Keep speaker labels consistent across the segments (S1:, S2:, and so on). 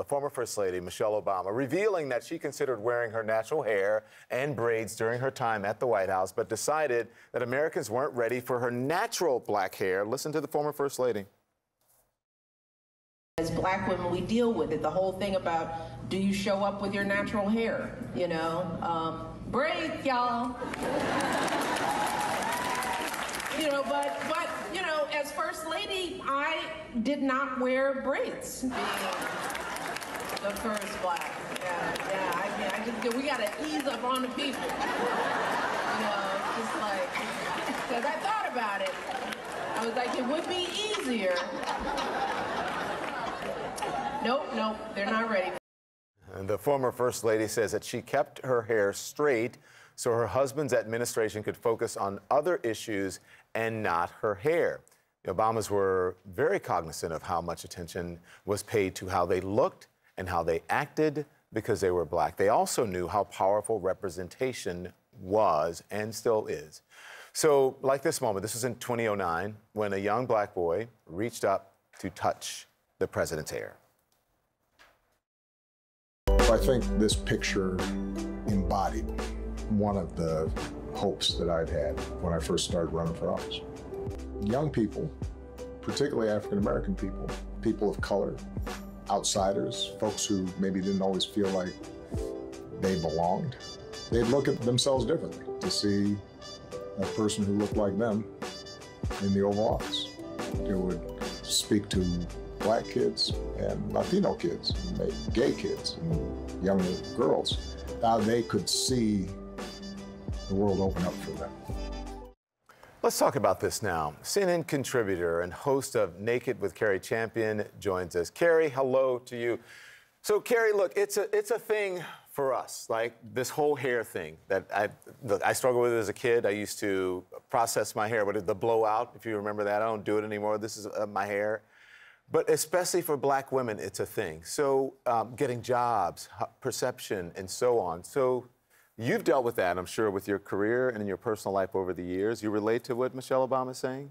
S1: The former First Lady, Michelle Obama, revealing that she considered wearing her natural hair and braids during her time at the White House, but decided that Americans weren't ready for her natural black hair. Listen to the former First Lady.
S2: As black women, we deal with it. The whole thing about, do you show up with your natural hair? You know, braids, y'all. You know, but you know, as First Lady, I did not wear braids. Being the first black. Yeah. I mean, I just, we gotta ease up on the people. You know, just like, because I thought about it. I was like, it would be easier. Nope, they're not ready.
S1: And the former First Lady says that she kept her hair straight so her husband's administration could focus on other issues and not her hair. The Obamas were very cognizant of how much attention was paid to how they looked and how they acted because they were black. They also knew how powerful representation was and still is. So, like this moment, this was in 2009, when a young black boy reached up to touch the president's hair.
S3: I think this picture embodied one of the hopes that I'd had when I first started running for office. Young people, particularly African-American people, people of color, outsiders, folks who maybe didn't always feel like they belonged, they'd look at themselves differently to see a person who looked like them in the Oval Office. It would speak to black kids and Latino kids, and gay kids, and young girls, how they could see the world open up for them.
S1: Let's talk about this now. CNN contributor and host of Naked with Cari Champion joins us. Cari, hello to you. So, Cari, look, it's a thing for us, like this whole hair thing that I struggled with as a kid. I used to process my hair, the blowout, if you remember that. I don't do it anymore. This is my hair. But especially for black women, it's a thing. So getting jobs, perception, and so on. So you've dealt with that, I'm sure, with your career and in your personal life over the years. You relate to what Michelle Obama is saying?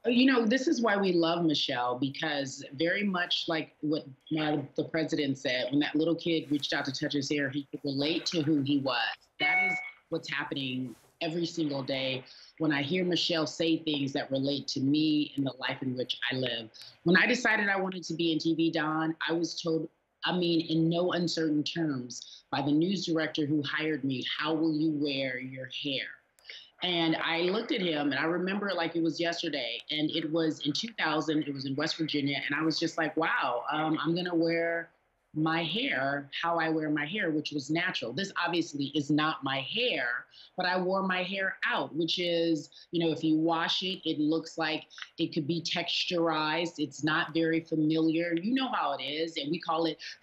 S4: You know, this is why we love Michelle, because very much like what the president said, when that little kid reached out to touch his hair, he could relate to who he was. That is what's happening every single day when I hear Michelle say things that relate to me and the life in which I live. When I decided I wanted to be in TV, Don, I was told, I mean, in no uncertain terms, by the news director who hired me, how will you wear your hair? And I looked at him, and I remember it like it was yesterday, and it was in 2000, it was in West Virginia, and I was just like, wow, I'm gonna wear my hair how I wear my hair, which was natural. This obviously is not my hair, but I wore my hair out, which is, you know, if you wash it, it looks like it could be texturized. It's not very familiar. You know how it is, and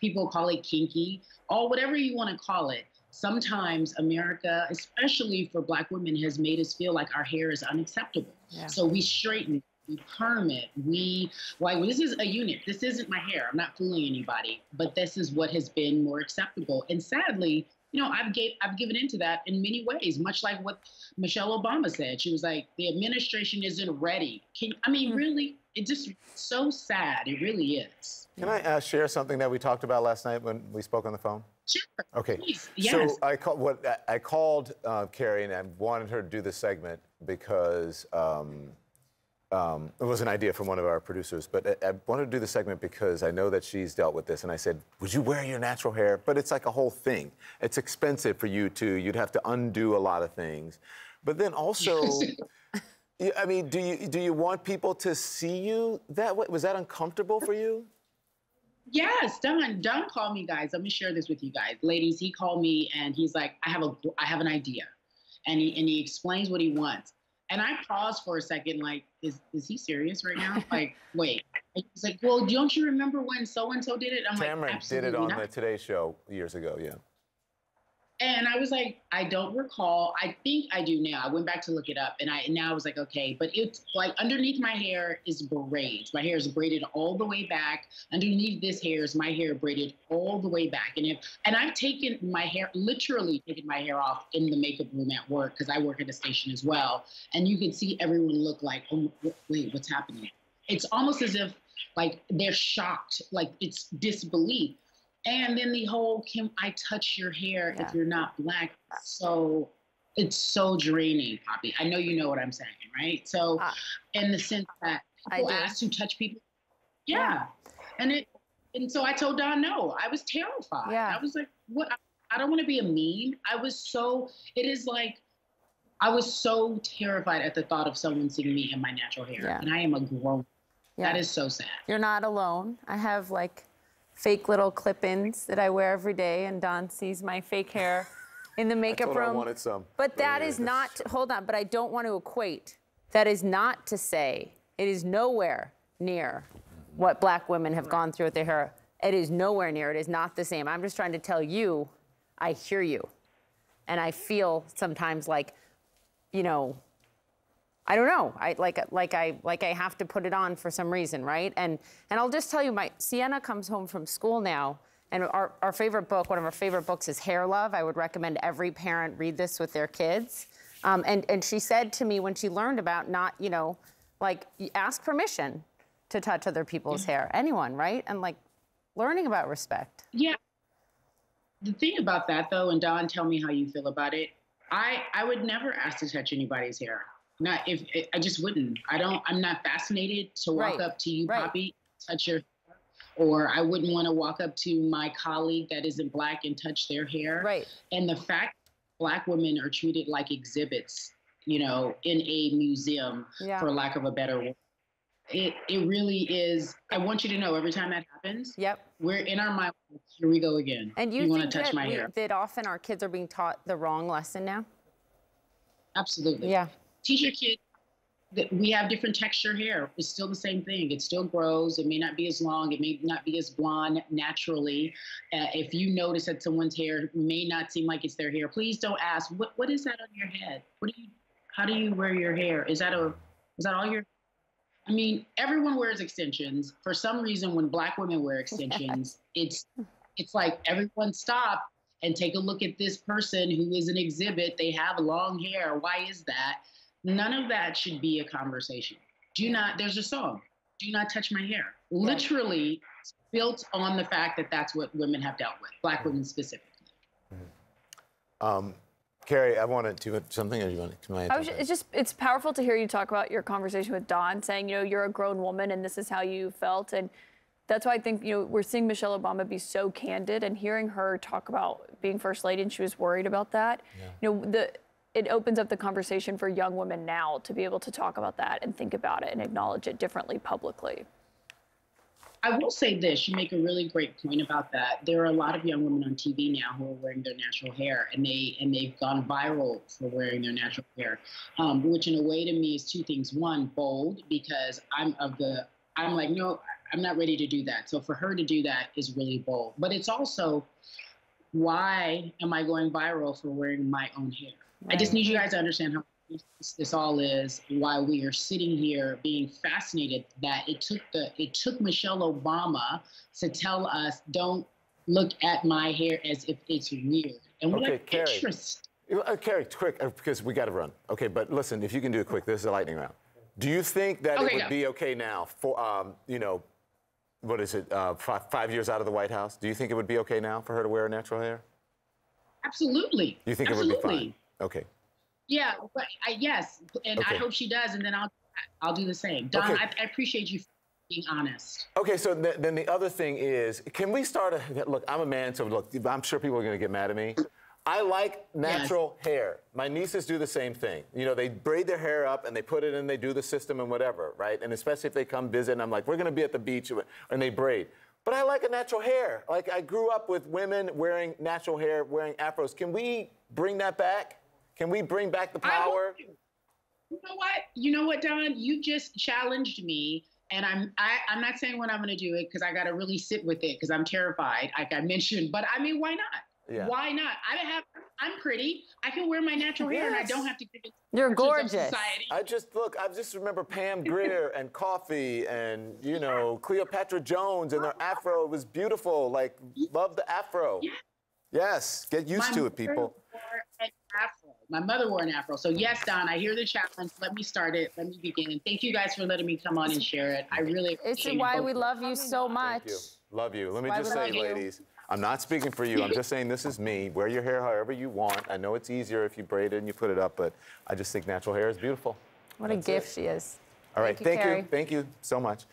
S4: people call it kinky, or whatever you want to call it. Sometimes America, especially for black women, has made us feel like our hair is unacceptable. Yeah. So we straighten it, we perm it, this is a unit. This isn't my hair. I'm not fooling anybody, but this is what has been more acceptable. And sadly, you know, I've given into that in many ways, much like what Michelle Obama said. She was like, the administration isn't ready. Really, it's just so sad. It really is.
S1: Can I share something that we talked about last night when we spoke on the phone?
S4: Sure.
S1: Okay.
S4: Please. Yes.
S1: So I called Cari, and I wanted her to do this segment because it was an idea from one of our producers, but I wanted to do the segment because I know that she's dealt with this, and I said, would you wear your natural hair? But it's like a whole thing. It's expensive for you, too. You'd have to undo a lot of things. But then also, I mean, do you want people to see you that way? Was that uncomfortable for you?
S4: Yes, Don called me, guys. Let me share this with you guys. Ladies, he called me, and he's like, I have an idea. And he explains what he wants. And I paused for a second, like, is he serious right now? Like, wait. He's like, well, don't you remember when so-and-so did it? I'm
S1: Cameron
S4: like,
S1: did it on the Today Show years ago, yeah.
S4: And I was like, I don't recall. I think I do now. I went back to look it up, and now I was like, okay. But it's like underneath my hair is braids. My hair is braided all the way back. Underneath this hair is my hair braided all the way back. And I've taken my hair, literally taken my hair off in the makeup room at work, because I work at a station as well. And you can see everyone look like, oh, wait, what's happening? It's almost as if like they're shocked, like it's disbelief. And then the whole, can I touch your hair if you're not Black? So it's so draining, Poppy. I know you know what I'm saying, right? So in the sense that people ask to touch people. Yeah. And so I told Don no. I was terrified. I was like, what? I don't want to be a meme. I was so terrified at the thought of someone seeing me in my natural hair. And I am a grown. That is so sad.
S5: You're not alone. I have like fake little clip-ins that I wear every day, and Don sees my fake hair in the makeup room.
S1: I wanted some.
S5: But that is not, hold on, but I don't want to equate. That is not to say it is nowhere near what Black women have gone through with their hair. It is nowhere near. It is not the same. I'm just trying to tell you, I hear you. And I feel sometimes like, you know, I don't know. I have to put it on for some reason, right? And I'll just tell you, Sienna comes home from school now, and our favorite book, one of our favorite books, is Hair Love. I would recommend every parent read this with their kids. And she said to me when she learned about not, you know, like ask permission to touch other people's hair, anyone, right? And like learning about respect.
S4: Yeah. The thing about that though, and Don, tell me how you feel about it. I would never ask to touch anybody's hair. Not if I just wouldn't. I'm not fascinated to walk up to you, Poppy, touch your hair. Or I wouldn't want to walk up to my colleague that isn't Black and touch their hair.
S5: Right.
S4: And the fact Black women are treated like exhibits, you know, in a museum, for lack of a better word. It really is. I want you to know every time that happens, we're in our mind, here we go again.
S5: And you
S4: want
S5: think
S4: to touch my hair.
S5: that often our kids are being taught the wrong lesson now?
S4: Absolutely.
S5: Yeah.
S4: Teach your kids that we have different texture hair. It's still the same thing. It still grows. It may not be as long. It may not be as blonde naturally. If you notice that someone's hair may not seem like it's their hair, please don't ask, what is that on your head? How do you wear your hair? Is that all your? I mean, everyone wears extensions. For some reason, when Black women wear extensions, it's like everyone stop and take a look at this person who is an exhibit. They have long hair. Why is that? None of that should be a conversation. There's a song, do not touch my hair. Literally built on the fact that that's what women have dealt with, Black women specifically.
S1: Carrie, I wanted to something, or you want to?
S6: It's powerful to hear you talk about your conversation with Don, saying, you know, you're a grown woman and this is how you felt. And that's why I think, you know, we're seeing Michelle Obama be so candid, and hearing her talk about being First Lady, and she was worried about that. You know, it opens up the conversation for young women now to be able to talk about that and think about it and acknowledge it differently publicly.
S4: I will say this, you make a really great point about that. There are a lot of young women on TV now who are wearing their natural hair, and they've gone viral for wearing their natural hair, which in a way to me is two things. One, bold, because I'm like, no, I'm not ready to do that. So for her to do that is really bold. But it's also, why am I going viral for wearing my own hair? Right. I just need you guys to understand how this all is, why we are sitting here being fascinated that it took Michelle Obama to tell us, don't look at my hair as if it's weird. And we're like, interest.
S1: Carrie, quick, because we got to run. Okay, but listen, if you can do it quick, this is a lightning round. Do you think that it would be okay now for, you know, what is it, 5 years out of the White House? Do you think it would be okay now for her to wear natural hair?
S4: Absolutely.
S1: You think it would be fine? Okay.
S4: Yeah, but yes, and I hope she does, and then I'll do the same. Don, I appreciate you being honest.
S1: Okay, so then the other thing is, can we start look, I'm a man, so look, I'm sure people are going to get mad at me. I like natural hair. My nieces do the same thing. You know, they braid their hair up and they put it in, they do the system and whatever, right? And especially if they come visit and I'm like, we're going to be at the beach, and they braid. But I like a natural hair. Like, I grew up with women wearing natural hair, wearing afros. Can we bring that back? Can we bring back the power?
S4: You know what, Don? You just challenged me, and I'm not saying when I'm going to do it because I got to really sit with it because I'm terrified, like I mentioned. But I mean, why not? Yeah. Why not? I'm pretty. I can wear my natural hair, and I don't have to give it.
S5: You're gorgeous.
S1: I just remember Pam Grier and Coffee and, you know, Cleopatra Jones and their afro. It was beautiful. Like, love the afro. Yeah. Yes, get used to it, people.
S4: Afro. My mother wore an afro. So yes, Don, I hear the challenge. Let me start it. Let me begin. And thank you guys for letting me come on and share it. I really
S5: It's
S4: appreciate
S5: why
S4: both
S5: we
S4: of
S5: love you so much.
S1: Thank you. Love you. Let me
S5: Why
S1: just
S5: we
S1: say,
S5: love you.
S1: ladies, I'm not speaking for you. I'm just saying this is me. Wear your hair however you want. I know it's easier if you braid it and you put it up, but I just think natural hair is beautiful.
S5: What a
S1: That's
S5: gift
S1: it.
S5: she is.
S1: All right.
S5: Thank you, Carrie.
S1: Thank you so much.